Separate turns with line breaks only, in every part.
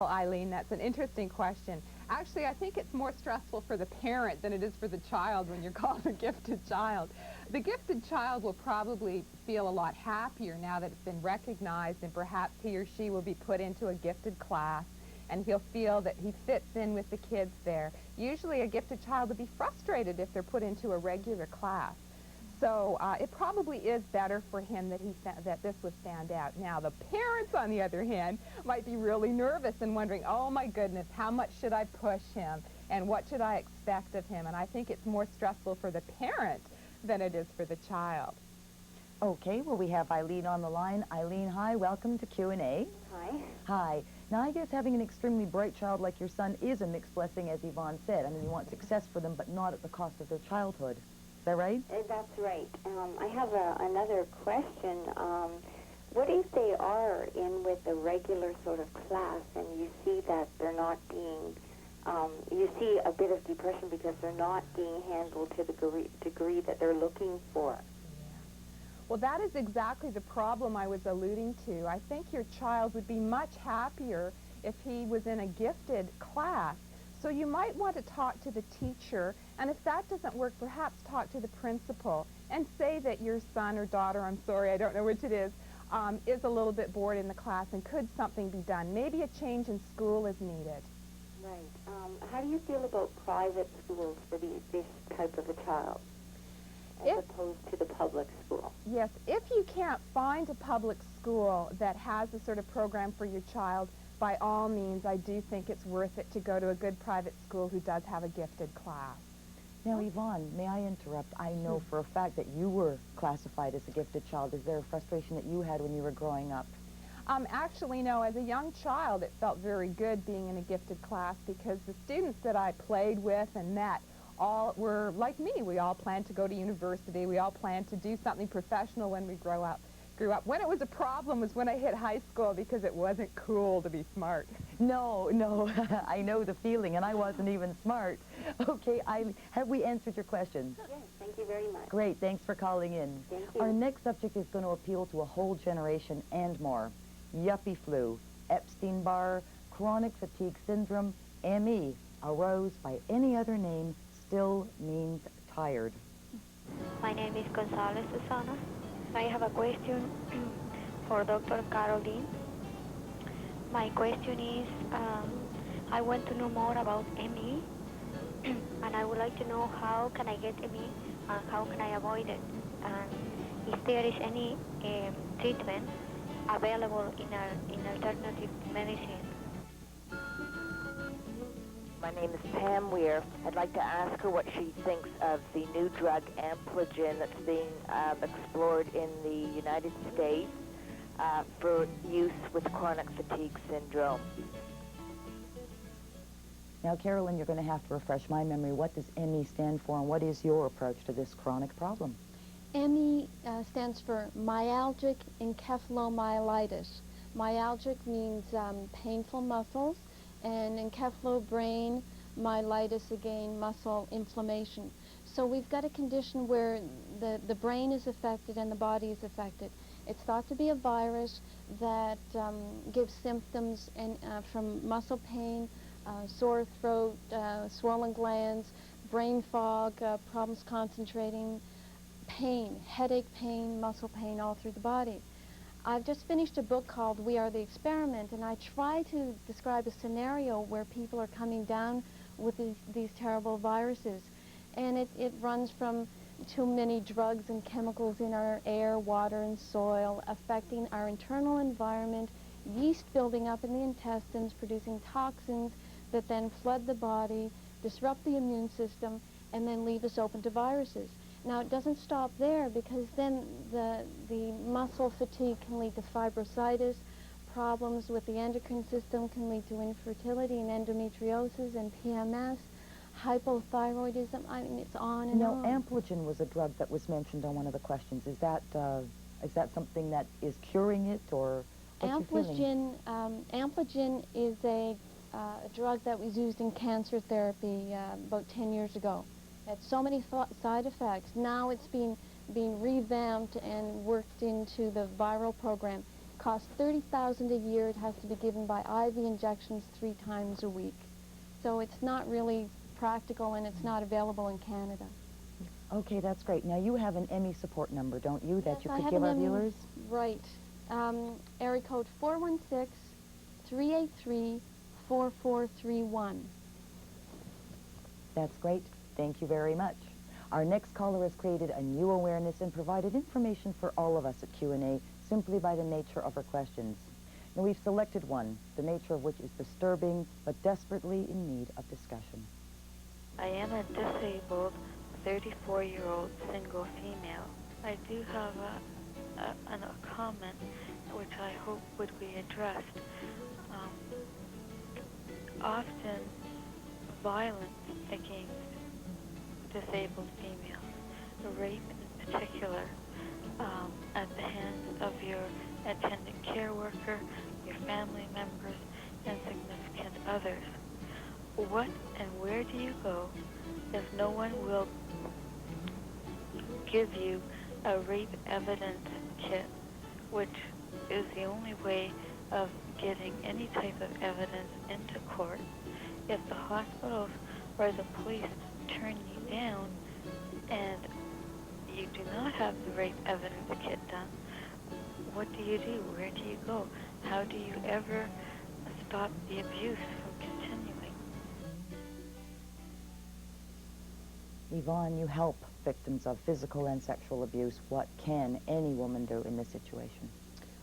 Well, Eileen, that's an interesting question. Actually, I think it's more stressful for the parent than it is for the child when you're called a gifted child. The gifted child will probably feel a lot happier now that it's been recognized, and perhaps he or she will be put into a gifted class, and he'll feel that he fits in with the kids there. Usually a gifted child will be frustrated if they're put into a regular class. So it probably is better for him that this would stand out. Now, the parents, on the other hand, might be really nervous and wondering, oh, my goodness, how much should I push him, and what should I expect of him? And I think it's more stressful for the parent than it is for the child.
Okay, well, we have Eileen on the line. Eileen, hi, welcome to Q&A.
Hi.
Hi. Now, I guess having an extremely bright child like your son is a mixed blessing, as Yvonne said. I mean, you want success for them, but not at the cost of their childhood. Is that right?
That's right. I have another question. What if they are in with a regular sort of class and you see that they're not being, you see a bit of depression because they're not being handled to the degree that they're looking for?
Well, that is exactly the problem I was alluding to. I think your child would be much happier if he was in a gifted class. So you might want to talk to the teacher, and if that doesn't work, perhaps talk to the principal and say that your son or daughter, I'm sorry, I don't know which it is a little bit bored in the class, and could something be done? Maybe a change in school is needed.
Right. How do you feel about private schools for this type of a child as opposed to the public school?
Yes, if you can't find a public school that has a sort of program for your child, by all means, I do think it's worth it to go to a good private school who does have a gifted class.
Now, Yvonne, may I interrupt? I know for a fact that you were classified as a gifted child. Is there a frustration that you had when you were growing up?
Actually, no. As a young child, it felt very good being in a gifted class because the students that I played with and met all were like me. We all planned to go to university. We all planned to do something professional when we grew up. When it was a problem was when I hit high school because it wasn't cool to be smart.
No, I know the feeling, and I wasn't even smart. Okay, have we answered your questions?
Yes, thank you very much.
Great, thanks for calling in.
Thank you.
Our next subject is going to appeal to a whole generation and more. Yuppie flu, Epstein-Barr, chronic fatigue syndrome, ME, a rose by any other name still means tired.
My name is Gonzalez Susana. I have a question for Dr. Carolyn Dean. My question is, I want to know more about ME, and I would like to know how can I get ME and how can I avoid it, and if there is any treatment available in alternative medicine.
My name is Pam Weir. I'd like to ask her what she thinks of the new drug Ampligen that's being explored in the United States for use with chronic fatigue syndrome.
Now, Carolyn, you're going to have to refresh my memory. What does ME stand for, and what is your approach to this chronic problem?
ME stands for myalgic encephalomyelitis. Myalgic means painful muscles, and encephalo-brain myelitis, again, muscle inflammation. So we've got a condition where the brain is affected and the body is affected. It's thought to be a virus that gives symptoms from muscle pain, sore throat, swollen glands, brain fog, problems concentrating, pain, headache pain, muscle pain all through the body. I've just finished a book called We Are the Experiment, and I try to describe a scenario where people are coming down with these terrible viruses. And it runs from too many drugs and chemicals in our air, water, and soil, affecting our internal environment, yeast building up in the intestines, producing toxins that then flood the body, disrupt the immune system, and then leave us open to viruses. Now, it doesn't stop there, because then the muscle fatigue can lead to fibrositis, problems with the endocrine system can lead to infertility and endometriosis and PMS, hypothyroidism. I mean, it's on and on.
Now, Ampligen was a drug that was mentioned on one of the questions. Is that something that is curing it, or what's your feeling?
Ampligen is a drug that was used in cancer therapy about 10 years ago. It had so many side effects. Now it's being revamped and worked into the viral program. costs $30,000 a year. It has to be given by IV injections 3 times a week. So it's not really practical, and it's not available in Canada.
Okay, that's great. Now, you have an Emmy support number, don't you, that
Yes,
you
I
could
have
give
an
our
Emmy.
viewers?
Right. Area code 416-383-4431.
That's great. Thank you very much. Our next caller has created a new awareness and provided information for all of us at Q&A simply by the nature of her questions. Now, we've selected one, the nature of which is disturbing but desperately in need of discussion.
I am a disabled 34-year-old single female. I do have a comment which I hope would be addressed. Often violence against disabled females, rape in particular, at the hands of your attendant care worker, your family members, and significant others. What and where do you go if no one will give you a rape evidence kit, which is the only way of getting any type of evidence into court? If the hospitals or the police turn you down and you do not have the rape evidence kit done, what do you do? Where do you go? How do you ever stop the abuse from continuing?
Yvonne, you help victims of physical and sexual abuse. What can any woman do in this situation?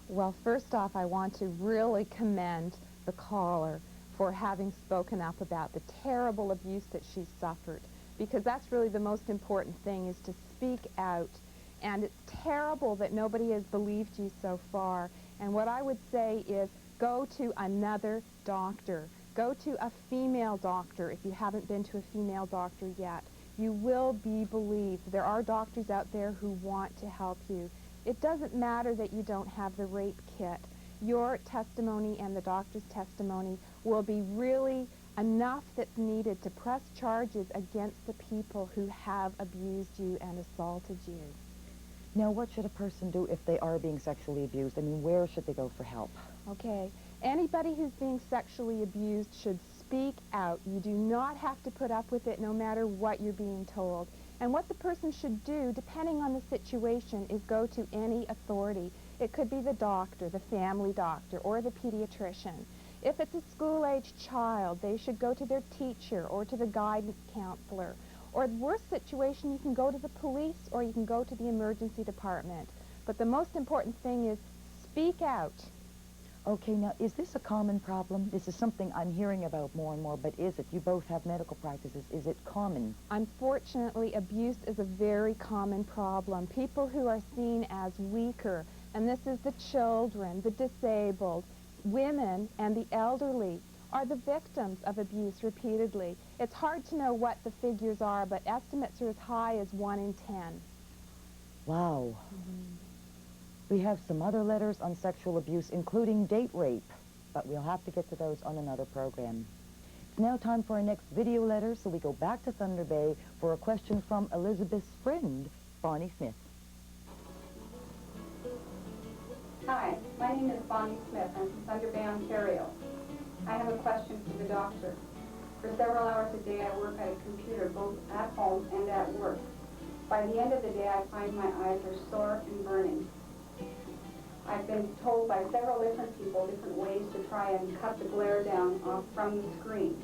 Well, first off, I want to really commend the caller for having spoken up about the terrible abuse that she suffered, because that's really the most important thing, is to speak out. And it's terrible that nobody has believed you so far. And what I would say is go to another doctor. Go to a female doctor if you haven't been to a female doctor yet. You will be believed. There are doctors out there who want to help you. It doesn't matter that you don't have the rape kit. Your testimony and the doctor's testimony will be really enough that's needed to press charges against the people who have abused you and assaulted you.
Now, what should a person do if they are being sexually abused? I mean, where should they go for help?
Okay. Anybody who's being sexually abused should speak out. You do not have to put up with it no matter what you're being told. And what the person should do, depending on the situation, is go to any authority. It could be the doctor, the family doctor, or the pediatrician. If it's a school-aged child, they should go to their teacher or to the guidance counselor. Or the worst situation, you can go to the police or you can go to the emergency department. But the most important thing is speak out.
Okay, now, is this a common problem? This is something I'm hearing about more and more, but is it? You both have medical practices. Is it common?
Unfortunately, abuse is a very common problem. People who are seen as weaker, and this is the children, the disabled, women, and the elderly, are the victims of abuse repeatedly. It's hard to know what the figures are, but estimates are as high as 1 in 10.
Wow. We have some other letters on sexual abuse, including date rape, but we'll have to get to those on another program. It's now time for our next video letter, so we go back to Thunder Bay for a question from Elizabeth's friend, Bonnie Smith.
Hi, my name is Bonnie Smith. I'm from Thunder Bay, Ontario. I have a question for the doctor. For several hours a day, I work at a computer, both at home and at work. By the end of the day, I find my eyes are sore and burning. I've been told by several different people different ways to try and cut the glare down from the screen,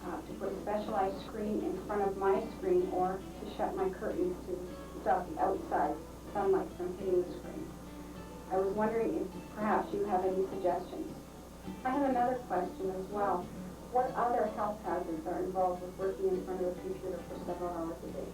to put a specialized screen in front of my screen, or to shut my curtains to stop the outside sunlight from hitting the screen. I was wondering if perhaps you have any suggestions. I have another question as well. What other health hazards are involved with working in front of a computer for several hours a day?